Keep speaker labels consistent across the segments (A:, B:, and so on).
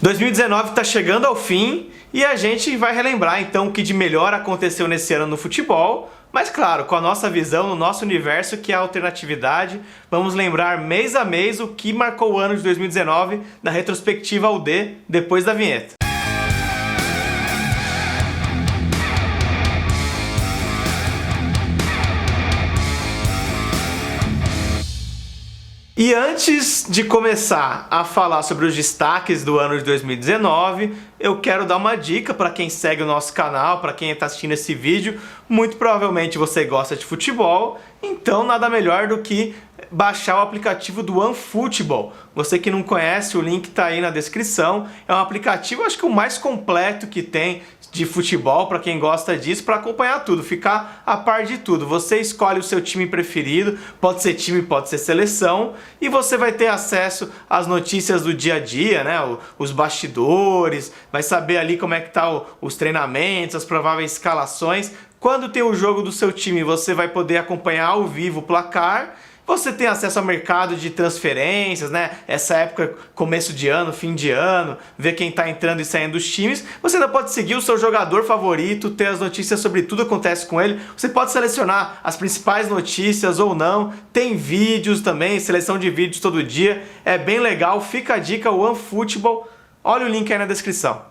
A: 2019 está chegando ao fim e a gente vai relembrar então o que de melhor aconteceu nesse ano no futebol, mas claro, com a nossa visão, no nosso universo que é a alternatividade, vamos lembrar mês a mês o que marcou o ano de 2019 na retrospectiva UD depois da vinheta. E antes de começar a falar sobre os destaques do ano de 2019, eu quero dar uma dica para quem segue o nosso canal, para quem está assistindo esse vídeo. Muito provavelmente você gosta de futebol, então nada melhor do que baixar o aplicativo do OneFootball. Você que não conhece, o link está aí na descrição. É um aplicativo, acho que o mais completo que tem de futebol, para quem gosta disso, para acompanhar tudo, ficar a par de tudo. Você escolhe o seu time preferido, pode ser time, pode ser seleção, e você vai ter acesso às notícias do dia a dia, né? Os bastidores, vai saber ali como é que tá os treinamentos, as prováveis escalações. Quando tem o jogo do seu time, você vai poder acompanhar ao vivo o placar. Você tem acesso ao mercado de transferências, né? Essa época, começo de ano, fim de ano, ver quem está entrando e saindo dos times. Você ainda pode seguir o seu jogador favorito, ter as notícias sobre tudo que acontece com ele. Você pode selecionar as principais notícias ou não. Tem vídeos também, seleção de vídeos todo dia. É bem legal. Fica a dica, o OneFootball. Olha o link aí na descrição.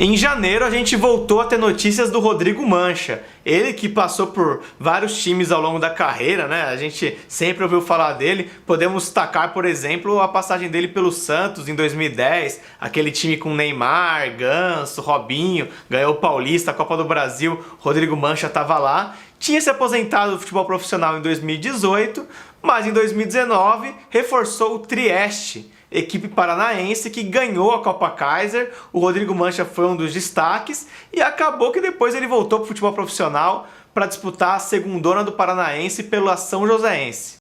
A: Em janeiro a gente voltou a ter notícias do Rodrigo Mancha, ele que passou por vários times ao longo da carreira, né? A gente sempre ouviu falar dele. Podemos destacar, por exemplo, a passagem dele pelo Santos em 2010, aquele time com Neymar, Ganso, Robinho, ganhou o Paulista, a Copa do Brasil, Rodrigo Mancha estava lá. Tinha se aposentado do futebol profissional em 2018, mas em 2019 reforçou o Trieste, equipe paranaense que ganhou a Copa Kaiser. O Rodrigo Mancha foi um dos destaques e acabou que depois ele voltou para o futebol profissional para disputar a segundona do Paranaense pela São Joséense.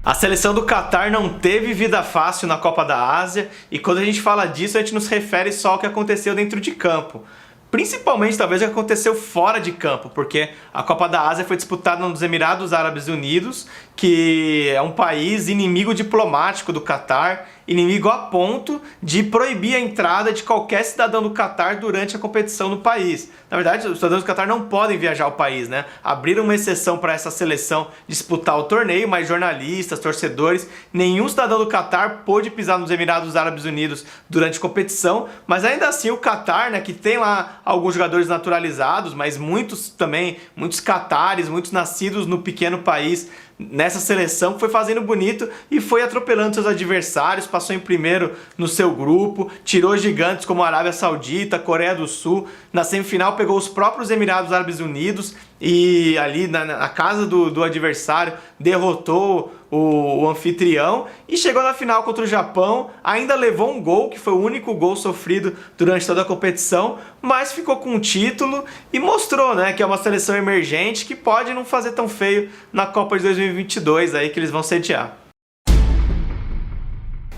A: A seleção do Catar não teve vida fácil na Copa da Ásia e quando a gente fala disso a gente nos refere só ao que aconteceu dentro de campo. Principalmente, talvez, o que aconteceu fora de campo, porque a Copa da Ásia foi disputada nos Emirados Árabes Unidos, que é um país inimigo diplomático do Catar, inimigo a ponto de proibir a entrada de qualquer cidadão do Catar durante a competição no país. Na verdade, os cidadãos do Catar não podem viajar ao país, né? Abriram uma exceção para essa seleção disputar o torneio, mas jornalistas, torcedores, nenhum cidadão do Catar pôde pisar nos Emirados Árabes Unidos durante a competição, mas ainda assim o Catar, né, que tem lá alguns jogadores naturalizados, mas muitos também, muitos catares, muitos nascidos no pequeno país, nessa seleção, foi fazendo bonito e foi atropelando seus adversários, passou em primeiro no seu grupo, tirou gigantes como a Arábia Saudita, Coreia do Sul. Na semifinal pegou os próprios Emirados Árabes Unidos e ali na casa do adversário derrotou o anfitrião e chegou na final contra o Japão, ainda levou um gol, que foi o único gol sofrido durante toda a competição, mas ficou com o título e mostrou, né, que é uma seleção emergente que pode não fazer tão feio na Copa de 2022 aí que eles vão sediar.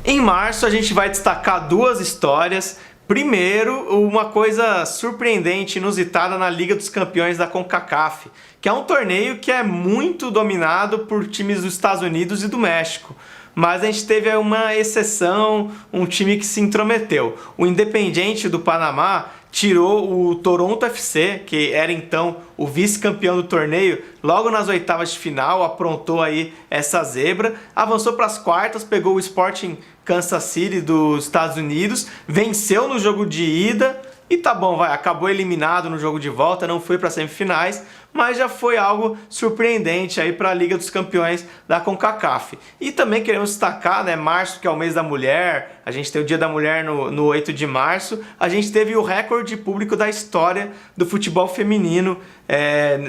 A: Em março a gente vai destacar duas histórias. Primeiro, uma coisa surpreendente, inusitada na Liga dos Campeões da CONCACAF, que é um torneio que é muito dominado por times dos Estados Unidos e do México. Mas a gente teve uma exceção, um time que se intrometeu. O Independiente do Panamá tirou o Toronto FC, que era então o vice-campeão do torneio, logo nas oitavas de final, aprontou aí essa zebra, avançou para as quartas, pegou o Sporting Kansas City dos Estados Unidos, venceu no jogo de ida e tá bom, acabou eliminado no jogo de volta, não foi para semifinais, mas já foi algo surpreendente aí para a Liga dos Campeões da CONCACAF. E também queremos destacar, né, março, que é o mês da mulher, a gente tem o Dia da Mulher no 8 de março, a gente teve o recorde público da história do futebol feminino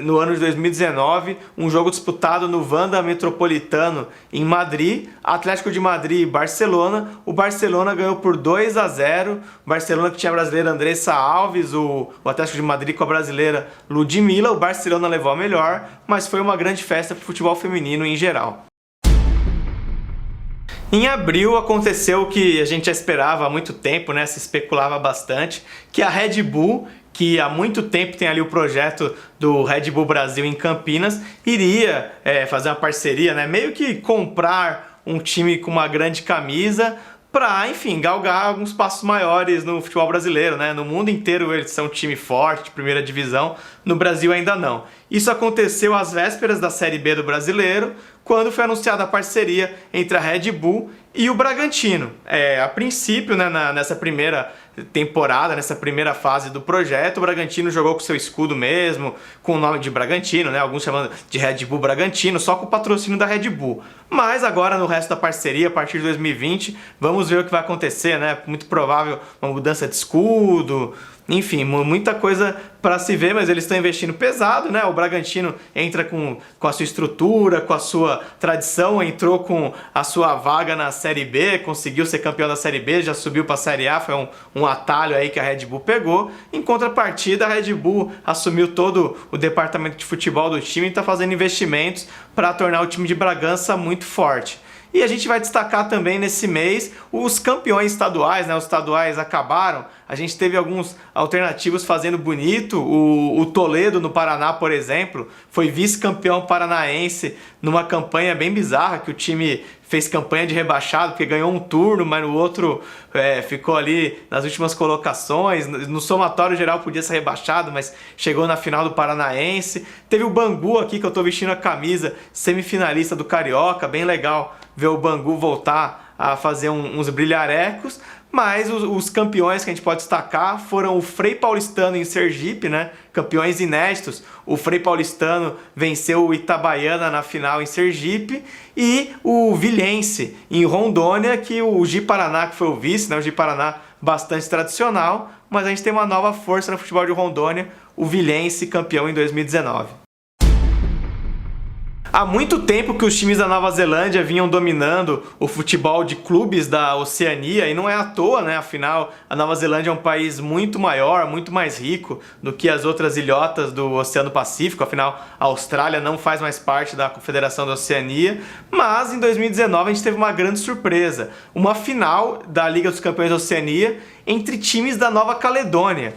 A: no ano de 2019, um jogo disputado no Wanda Metropolitano em Madrid, Atlético de Madrid e Barcelona. O Barcelona ganhou por 2-0, o Barcelona que tinha a brasileira Andressa Alves, o Atlético de Madrid com a brasileira Ludmilla. O Barcelona levou a melhor, mas foi uma grande festa para o futebol feminino em geral. Em abril aconteceu o que a gente já esperava há muito tempo, né? Se especulava bastante, que a Red Bull, que há muito tempo tem ali o projeto do Red Bull Brasil em Campinas, iria fazer uma parceria, né? Meio que comprar um time com uma grande camisa, para, enfim, galgar alguns passos maiores no futebol brasileiro, né? No mundo inteiro eles são um time forte, de primeira divisão, no Brasil ainda não. Isso aconteceu às vésperas da Série B do Brasileiro, quando foi anunciada a parceria entre a Red Bull e o Bragantino. A princípio, né, nessa primeira temporada, nessa primeira fase do projeto, o Bragantino jogou com seu escudo mesmo, com o nome de Bragantino, né, alguns chamando de Red Bull Bragantino, só com o patrocínio da Red Bull. Mas agora no resto da parceria, a partir de 2020, vamos ver o que vai acontecer, né? Muito provável uma mudança de escudo, enfim, muita coisa para se ver, mas eles estão investindo pesado, né? O Bragantino entra com a sua estrutura, com a sua tradição, entrou com a sua vaga na Série B, conseguiu ser campeão da Série B, já subiu para a Série A, foi um atalho aí que a Red Bull pegou. Em contrapartida, a Red Bull assumiu todo o departamento de futebol do time e está fazendo investimentos para tornar o time de Bragança muito forte. E a gente vai destacar também nesse mês os campeões estaduais, né? Os estaduais acabaram, a gente teve alguns alternativos fazendo bonito. O Toledo no Paraná, por exemplo, foi vice-campeão paranaense numa campanha bem bizarra, que o time fez campanha de rebaixado, porque ganhou um turno, mas no outro ficou ali nas últimas colocações. No somatório geral podia ser rebaixado, mas chegou na final do Paranaense. Teve o Bangu aqui, que eu tô vestindo a camisa, semifinalista do Carioca, bem legal ver o Bangu voltar a fazer uns brilharecos. Mas os campeões que a gente pode destacar foram o Frei Paulistano em Sergipe, né? Campeões inéditos. O Frei Paulistano venceu o Itabaiana na final em Sergipe, e o Vilhense em Rondônia, que o Ji-Paraná, que foi o vice, né? O Ji-Paraná bastante tradicional, mas a gente tem uma nova força no futebol de Rondônia, o Vilhense, campeão em 2019. Há muito tempo que os times da Nova Zelândia vinham dominando o futebol de clubes da Oceania, e não é à toa, né? Afinal, a Nova Zelândia é um país muito maior, muito mais rico do que as outras ilhotas do Oceano Pacífico. Afinal, a Austrália não faz mais parte da Confederação da Oceania. Mas em 2019 a gente teve uma grande surpresa, uma final da Liga dos Campeões da Oceania entre times da Nova Caledônia.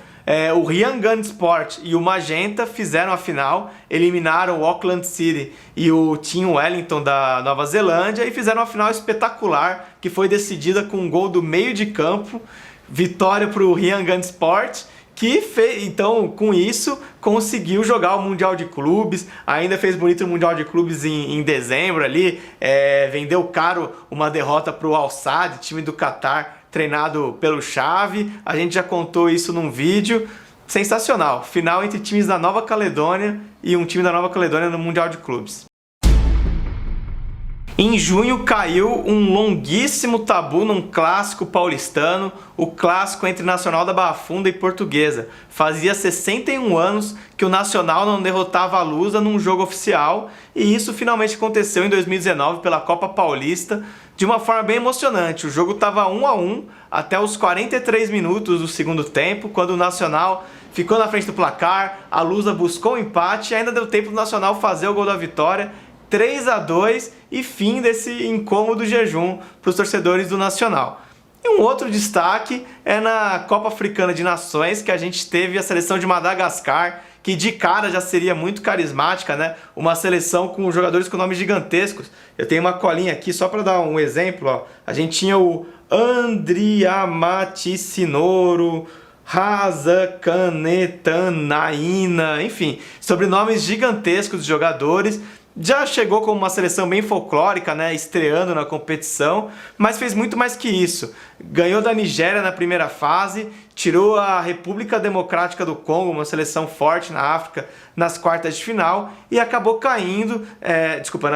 A: O Yangon Sport e o Magenta fizeram a final, eliminaram o Auckland City e o Team Wellington da Nova Zelândia, e fizeram uma final espetacular, que foi decidida com um gol do meio de campo, vitória para o Yangon Sport, que fez, então, com isso, conseguiu jogar o Mundial de Clubes. Ainda fez bonito o Mundial de Clubes em dezembro ali, vendeu caro uma derrota para o Al Sadd, time do Catar, treinado pelo Xavi. A gente já contou isso num vídeo. Sensacional. Final entre times da Nova Caledônia e um time da Nova Caledônia no Mundial de Clubes. Em junho caiu um longuíssimo tabu num clássico paulistano, o clássico entre Nacional da Barra Funda e Portuguesa. Fazia 61 anos que o Nacional não derrotava a Lusa num jogo oficial, e isso finalmente aconteceu em 2019 pela Copa Paulista, de uma forma bem emocionante. O jogo estava 1-1 até os 43 minutos do segundo tempo, quando o Nacional ficou na frente do placar, a Lusa buscou o empate e ainda deu tempo do Nacional fazer o gol da vitória. 3-2 e fim desse incômodo jejum para os torcedores do Nacional. E um outro destaque é na Copa Africana de Nações, que a gente teve a seleção de Madagascar, que de cara já seria muito carismática, né? Uma seleção com jogadores com nomes gigantescos. Eu tenho uma colinha aqui só para dar um exemplo, ó. A gente tinha o Andriamaticinouro, Razakanetanaina, enfim, sobrenomes gigantescos de jogadores. Já chegou com uma seleção bem folclórica, né, estreando na competição, mas fez muito mais que isso. Ganhou da Nigéria na primeira fase, tirou a República Democrática do Congo, uma seleção forte na África, nas quartas de final, e acabou caindo,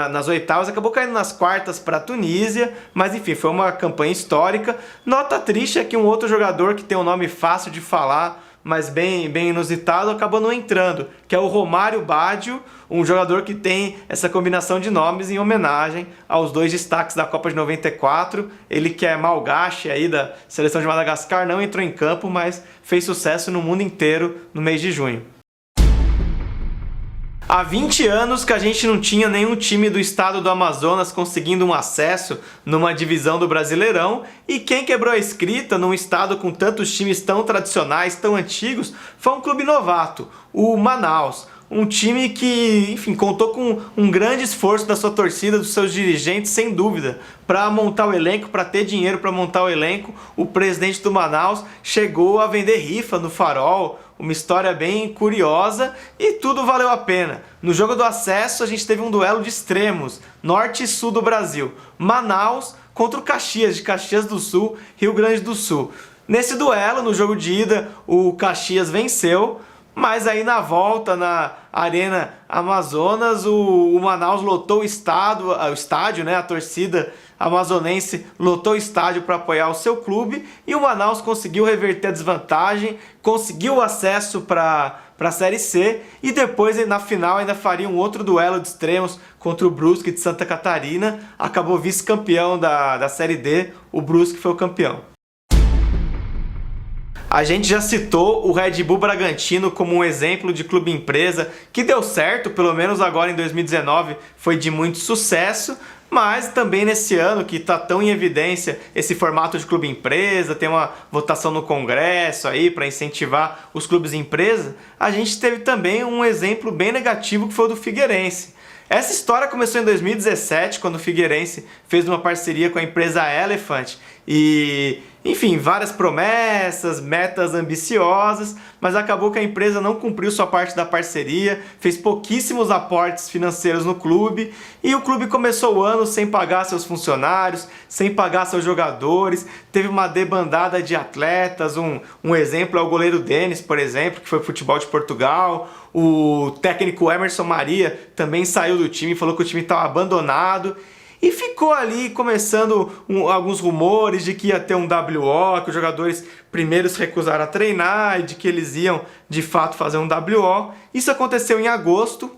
A: nas oitavas, acabou caindo nas quartas para a Tunísia, mas enfim, foi uma campanha histórica. Nota triste é que um outro jogador que tem um nome fácil de falar, mas bem inusitado, acabou não entrando, que é o Romário Baggio, um jogador que tem essa combinação de nomes em homenagem aos dois destaques da Copa de 94. Ele, que é malgache aí da seleção de Madagascar, não entrou em campo, mas fez sucesso no mundo inteiro no mês de junho. Há 20 anos que a gente não tinha nenhum time do estado do Amazonas conseguindo um acesso numa divisão do Brasileirão, e quem quebrou a escrita num estado com tantos times tão tradicionais, tão antigos, foi um clube novato, o Manaus. um time que, enfim, contou com um grande esforço da sua torcida, dos seus dirigentes, sem dúvida, para montar o elenco, para ter dinheiro para montar o elenco. O presidente do Manaus chegou a vender rifa no Farol, uma história bem curiosa, e tudo valeu a pena. No jogo do acesso a gente teve um duelo de extremos, norte e sul do Brasil. Manaus contra o Caxias, de Caxias do Sul, Rio Grande do Sul. Nesse duelo, no jogo de ida, o Caxias venceu, mas aí na volta, na Arena Amazonas, o Manaus lotou o estádio, né? A torcida amazonense lotou o estádio para apoiar o seu clube, e o Manaus conseguiu reverter a desvantagem, conseguiu o acesso para a Série C, e depois na final ainda faria um outro duelo de extremos contra o Brusque de Santa Catarina. Acabou vice-campeão da Série D, o Brusque foi o campeão. A gente já citou o Red Bull Bragantino como um exemplo de clube empresa que deu certo, pelo menos agora em 2019 foi de muito sucesso, mas também nesse ano que está tão em evidência esse formato de clube empresa, tem uma votação no Congresso aí para incentivar os clubes empresa, a gente teve também um exemplo bem negativo que foi o do Figueirense. Essa história começou em 2017, quando o Figueirense fez uma parceria com a empresa Elephant e, enfim, várias promessas, metas ambiciosas, mas acabou que a empresa não cumpriu sua parte da parceria, fez pouquíssimos aportes financeiros no clube, e o clube começou o ano sem pagar seus funcionários, sem pagar seus jogadores, teve uma debandada de atletas, um exemplo é o goleiro Denis, por exemplo, que foi pro futebol de Portugal. O técnico Emerson Maria também saiu do time, falou que o time estava abandonado. E ficou ali começando alguns rumores de que ia ter um WO, que os jogadores primeiro se recusaram a treinar e de que eles iam de fato fazer um WO. Isso aconteceu em agosto,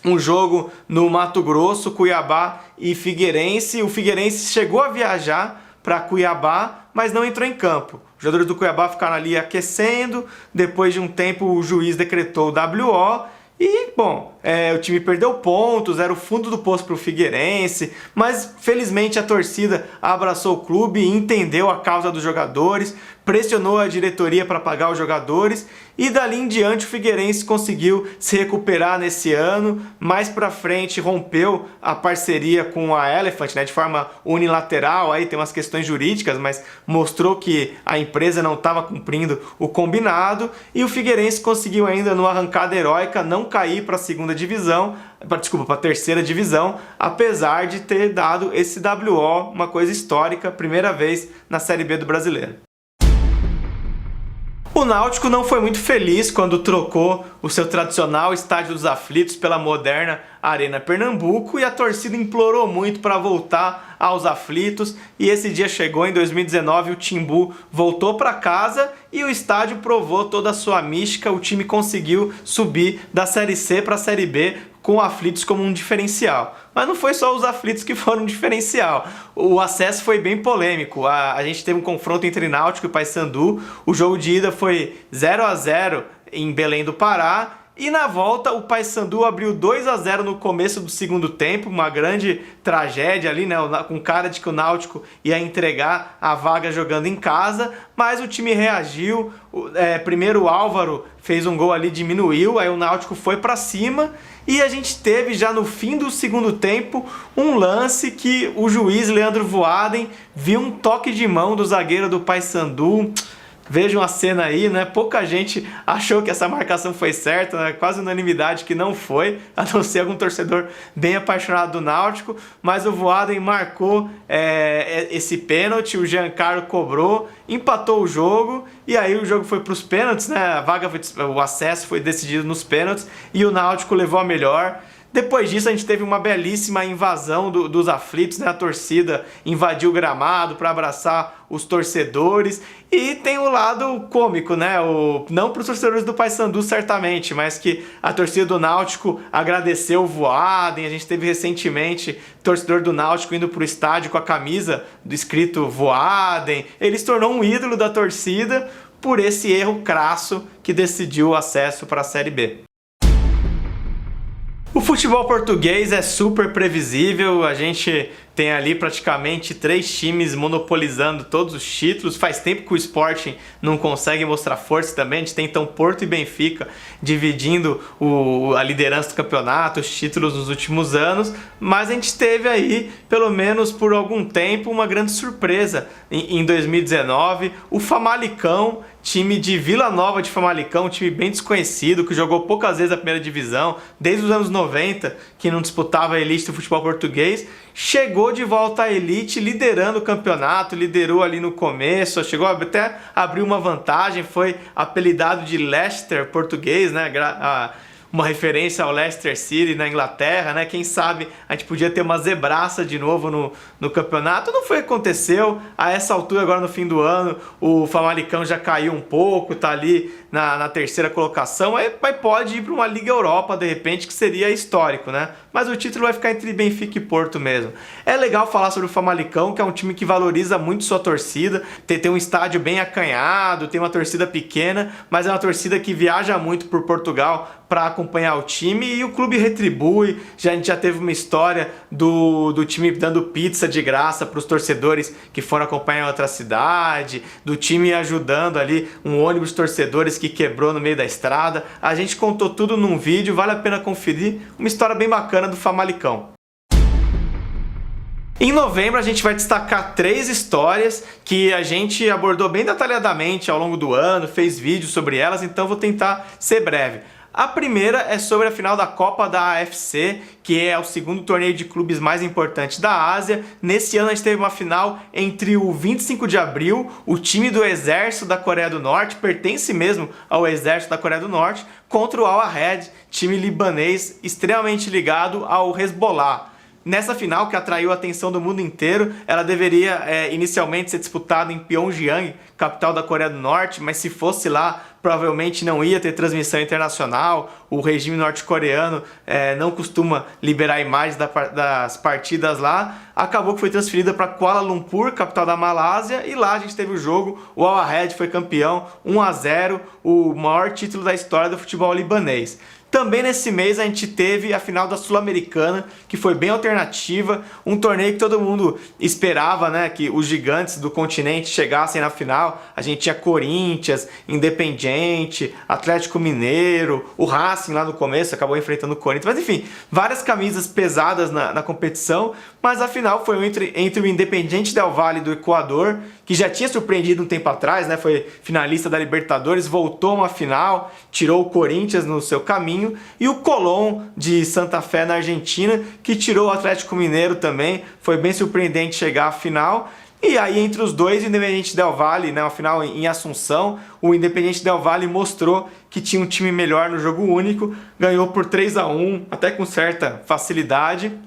A: um jogo no Mato Grosso, Cuiabá e Figueirense. O Figueirense chegou a viajar para Cuiabá, mas não entrou em campo. Os jogadores do Cuiabá ficaram ali aquecendo, depois de um tempo o juiz decretou o WO e, bom, o time perdeu pontos, era o fundo do poço para o Figueirense, mas felizmente a torcida abraçou o clube e entendeu a causa dos jogadores, pressionou a diretoria para pagar os jogadores, e dali em diante o Figueirense conseguiu se recuperar nesse ano. Mais para frente rompeu a parceria com a Elephant, né, de forma unilateral, aí tem umas questões jurídicas, mas mostrou que a empresa não estava cumprindo o combinado, e o Figueirense conseguiu ainda numa arrancada heróica não cair para a segunda divisão, para a terceira divisão, apesar de ter dado esse WO, uma coisa histórica, primeira vez na Série B do Brasileiro. O Náutico não foi muito feliz quando trocou o seu tradicional Estádio dos Aflitos pela moderna Arena Pernambuco, e a torcida implorou muito para voltar aos aflitos, e esse dia chegou. Em 2019 o Timbu voltou para casa e o estádio provou toda a sua mística. O time conseguiu subir da Série C para a Série B com aflitos como um diferencial. Mas não foi só os aflitos que foram um diferencial. O acesso foi bem polêmico. A gente teve um confronto entre Náutico e Paysandu. O jogo de ida foi 0-0 em Belém do Pará. E na volta o Paysandu abriu 2-0 no começo do segundo tempo, uma grande tragédia ali, né, com cara de que o Náutico ia entregar a vaga jogando em casa, mas o time reagiu. Primeiro o Álvaro fez um gol ali, diminuiu, aí o Náutico foi para cima, e a gente teve já no fim do segundo tempo um lance que o juiz Leandro Voaden viu um toque de mão do zagueiro do Paysandu. Vejam a cena aí, né? Pouca gente achou que essa marcação foi certa, né? Quase unanimidade que não foi, a não ser algum torcedor bem apaixonado do Náutico, mas o Voaden marcou esse pênalti, o Giancarlo cobrou, empatou o jogo, e aí o jogo foi para os pênaltis, né? O acesso foi decidido nos pênaltis e o Náutico levou a melhor. Depois disso a gente teve uma belíssima invasão dos aflitos, né? A torcida invadiu o gramado para abraçar os torcedores, e tem o lado cômico, né? Não para os torcedores do Paysandu certamente, mas que a torcida do Náutico agradeceu o Voaden. A gente teve recentemente torcedor do Náutico indo para o estádio com a camisa do escrito Voaden. Ele se tornou um ídolo da torcida por esse erro crasso que decidiu o acesso para a Série B. O futebol português é super previsível, a gente tem ali praticamente 3 times monopolizando todos os títulos. Faz tempo que o Sporting não consegue mostrar força também. A gente tem então Porto e Benfica dividindo a liderança do campeonato, os títulos nos últimos anos, mas a gente teve aí, pelo menos por algum tempo, uma grande surpresa em 2019, o Famalicão, time de Vila Nova de Famalicão, um time bem desconhecido, que jogou poucas vezes a primeira divisão, desde os anos 90, que não disputava a elite do futebol português, chegou de volta à elite, liderando o campeonato, liderou ali no começo, chegou até a abrir uma vantagem, foi apelidado de Leicester português, né? Uma referência ao Leicester City na Inglaterra, né? Quem sabe a gente podia ter uma zebraça de novo no campeonato. Não foi o que aconteceu. A essa altura, agora no fim do ano, o Famalicão já caiu um pouco, tá ali na terceira colocação, mas pode ir para uma Liga Europa, de repente, que seria histórico, né? Mas o título vai ficar entre Benfica e Porto mesmo. É legal falar sobre o Famalicão, que é um time que valoriza muito sua torcida, tem um estádio bem acanhado, tem uma torcida pequena, mas é uma torcida que viaja muito por Portugal para acompanhar o time, e o clube retribui. A gente já teve uma história do time dando pizza de graça para os torcedores que foram acompanhar outra cidade, do time ajudando ali um ônibus de torcedores que quebrou no meio da estrada. A gente contou tudo num vídeo, vale a pena conferir, uma história bem bacana do Famalicão. Em novembro a gente vai destacar 3 histórias que a gente abordou bem detalhadamente ao longo do ano, fez vídeos sobre elas, então vou tentar ser breve. A primeira é sobre a final da Copa da AFC, que é o segundo torneio de clubes mais importante da Ásia. Nesse ano a gente teve uma final entre o 25 de abril, o time do Exército da Coreia do Norte, pertence mesmo ao Exército da Coreia do Norte, contra o Al-Ahly, time libanês extremamente ligado ao Hezbollah. Nessa final, que atraiu a atenção do mundo inteiro, ela deveria inicialmente ser disputada em Pyongyang, capital da Coreia do Norte, mas se fosse lá, provavelmente não ia ter transmissão internacional. O regime norte-coreano não costuma liberar imagens das partidas lá. Acabou que foi transferida para Kuala Lumpur, capital da Malásia, e lá a gente teve o jogo. O Al-Ahly foi campeão, 1-0, o maior título da história do futebol libanês. Também nesse mês a gente teve a final da Sul-Americana, que foi bem alternativa, um torneio que todo mundo esperava, né, que os gigantes do continente chegassem na final. A gente tinha Corinthians, Independiente, Atlético Mineiro, o Racing lá no começo, acabou enfrentando o Corinthians, mas enfim, várias camisas pesadas na competição, mas a final foi entre o Independiente Del Valle do Equador, que já tinha surpreendido um tempo atrás, né, foi finalista da Libertadores, voltou a uma final, tirou o Corinthians no seu caminho, e o Colón de Santa Fé na Argentina, que tirou o Atlético Mineiro também. Foi bem surpreendente chegar à final. E aí entre os dois, o Independiente Del Valle, né, uma final em Assunção, o Independiente Del Valle mostrou que tinha um time melhor no jogo único, ganhou por 3-1, até com certa facilidade,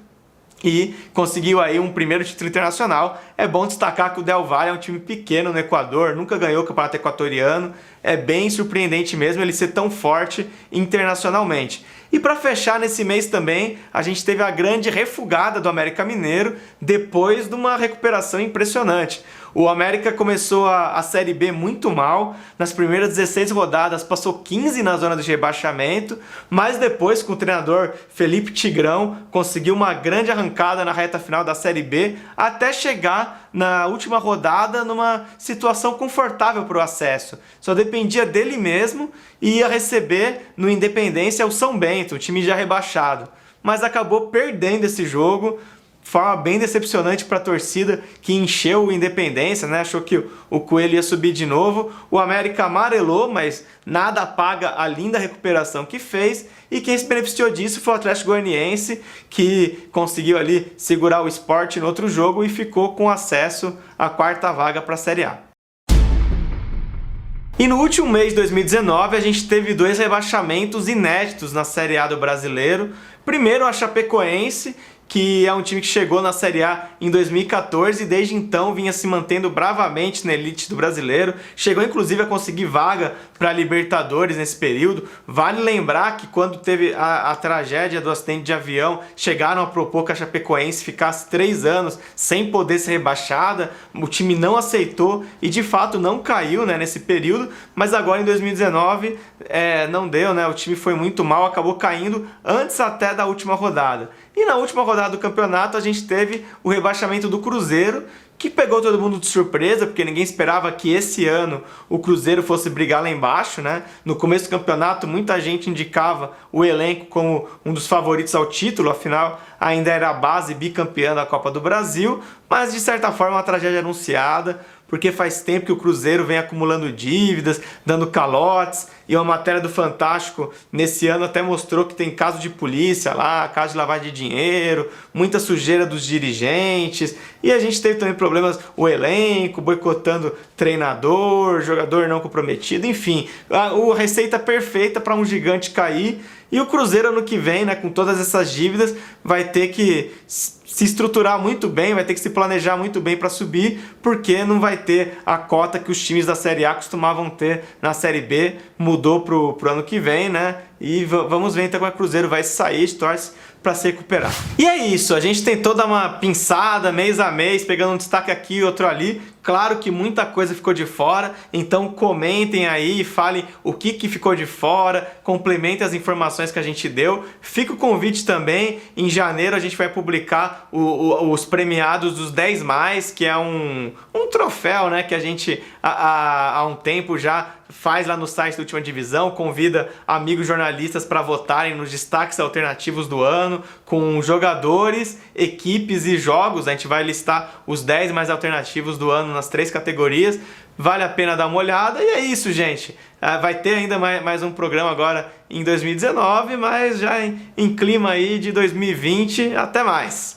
A: e conseguiu aí um primeiro título internacional. É bom destacar que o Del Valle é um time pequeno no Equador, nunca ganhou o campeonato equatoriano. É bem surpreendente mesmo ele ser tão forte internacionalmente. E para fechar nesse mês também, a gente teve a grande refugada do América Mineiro, depois de uma recuperação impressionante. O América começou a Série B muito mal, nas primeiras 16 rodadas passou 15 na zona de rebaixamento, mas depois com o treinador Felipe Tigrão conseguiu uma grande arrancada na reta final da Série B, até chegar na última rodada numa situação confortável para o acesso. Só dependia dele mesmo e ia receber no Independência o São Bento, um time já rebaixado. Mas acabou perdendo esse jogo, forma bem decepcionante para a torcida que encheu o Independência, né? Achou que o Coelho ia subir de novo. O América amarelou, mas nada apaga a linda recuperação que fez. E quem se beneficiou disso foi o Atlético Goianiense, que conseguiu ali segurar o Sport no outro jogo e ficou com acesso à 4ª vaga para a Série A. E no último mês de 2019 a gente teve 2 rebaixamentos inéditos na Série A do Brasileiro. Primeiro a Chapecoense, que é um time que chegou na Série A em 2014 e desde então vinha se mantendo bravamente na elite do brasileiro. Chegou inclusive a conseguir vaga para a Libertadores nesse período. Vale lembrar que quando teve a tragédia do acidente de avião, chegaram a propor que a Chapecoense ficasse 3 anos sem poder ser rebaixada. O time não aceitou e de fato não caiu, né, nesse período, mas agora em 2019 não deu, né? O time foi muito mal, acabou caindo antes até da última rodada. E na última rodada do campeonato a gente teve o rebaixamento do Cruzeiro, que pegou todo mundo de surpresa, porque ninguém esperava que esse ano o Cruzeiro fosse brigar lá embaixo, né? No começo do campeonato, muita gente indicava o elenco como um dos favoritos ao título, afinal, ainda era a base bicampeã da Copa do Brasil, mas de certa forma uma tragédia anunciada, porque faz tempo que o Cruzeiro vem acumulando dívidas, dando calotes, e uma matéria do Fantástico nesse ano até mostrou que tem caso de polícia lá, caso de lavagem de dinheiro, muita sujeira dos dirigentes, e a gente teve também problemas, o elenco, boicotando treinador, jogador não comprometido, enfim, a receita perfeita para um gigante cair. E o Cruzeiro ano que vem, né, com todas essas dívidas, vai ter que se estruturar muito bem, vai ter que se planejar muito bem para subir, porque não vai ter a cota que os times da Série A costumavam ter na Série B, mudou pro ano que vem, né? E vamos ver então como o Cruzeiro vai sair, torce para se recuperar. E é isso, a gente tentou dar uma pinçada mês a mês, pegando um destaque aqui e outro ali. Claro que muita coisa ficou de fora, então comentem aí, falem o que ficou de fora, complementem as informações que a gente deu. Fica o convite também, em janeiro a gente vai publicar os premiados dos 10 mais, que é um troféu, né, que a gente há um tempo já faz lá no site da Última Divisão, convida amigos jornalistas para votarem nos destaques alternativos do ano, com jogadores, equipes e jogos. A gente vai listar os 10 mais alternativos do ano nas 3 categorias. Vale a pena dar uma olhada. E é isso, gente. Vai ter ainda mais um programa agora em 2019, mas já em clima aí de 2020. Até mais!